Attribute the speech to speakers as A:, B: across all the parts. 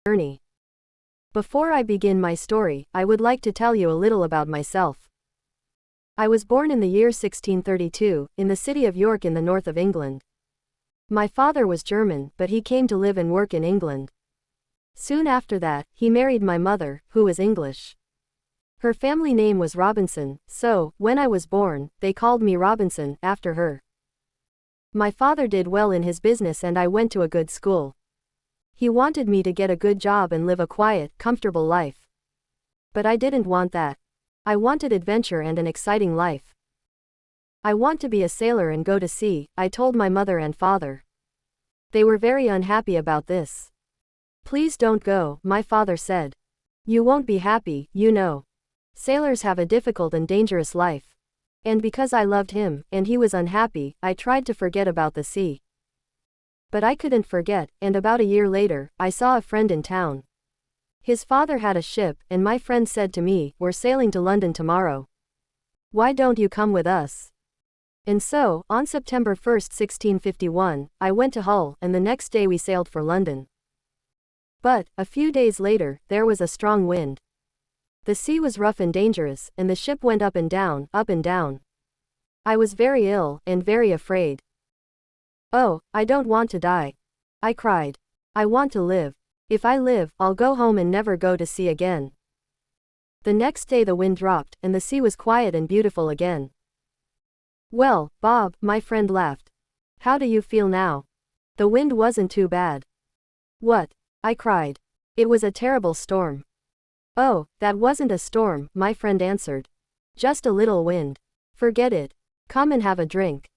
A: journey. Before I begin my story, I would like to tell you a little about myself. I was born in the year 1632, in the city of York in the north of England. My father was German, but he came to live and work in England. Soon after that, he married my mother, who was English. Her family name was Robinson, so, when I was born, they called me Robinson, after her. My father did well in his business and I went to a good school. He wanted me to get a good job and live a quiet, comfortable life. But I didn't want that. I wanted adventure and an exciting life. I want to be a sailor and go to sea, I told my mother and father. They were very unhappy about this. Please don't go, my father said. You won't be happy, you know. Sailors have a difficult and dangerous life. And because I loved him, and he was unhappy, I tried to forget about the sea. But I couldn't forget, and about a year later, I saw a friend in town. His father had a ship, and my friend said to me, "We're sailing to London tomorrow. Why don't you come with us?" And so, on September 1, 1651, I went to Hull, and the next day we sailed for London. But, a few days later, there was a strong wind. The sea was rough and dangerous, and the ship went up and down, up and down. I was very ill, and very afraid. "Oh, I don't want to die," I cried. "I want to live. If I live, I'll go home and never go to sea again." The next day the wind dropped, and the sea was quiet and beautiful again. "Well, Bob," my friend laughed. "How do you feel now? The wind wasn't too bad." "What?" I cried. "It was a terrible storm." "Oh, that wasn't a storm," my friend answered. "Just a little wind. Forget it. Come and have a drink."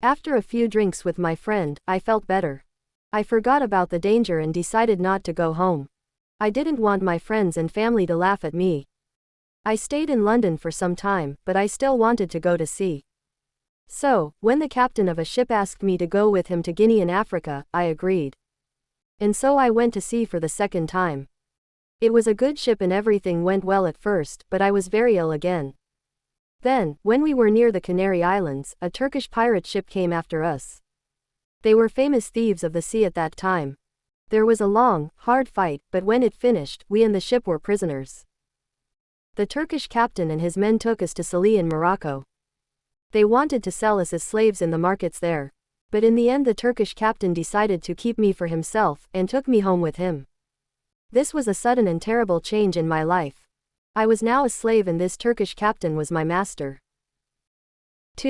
A: After a few drinks with my friend, I felt better. I forgot about the danger and decided not to go home. I didn't want my friends and family to laugh at me. I stayed in London for some time, but I still wanted to go to sea. So, when the captain of a ship asked me to go with him to Guinea in Africa, I agreed. And so I went to sea for the second time. It was a good ship and everything went well at first, but I was very ill again. Then, when we were near the Canary Islands, a Turkish pirate ship came after us. They were famous thieves of the sea at that time. There was a long, hard fight, but when it finished, we and the ship were prisoners. The Turkish captain and his men took us to Salih in Morocco. They wanted to sell us as slaves in the markets there. But in the end the Turkish captain decided to keep me for himself, and took me home with him. This was a sudden and terrible change in my life. I was now a slave and this Turkish captain was my master.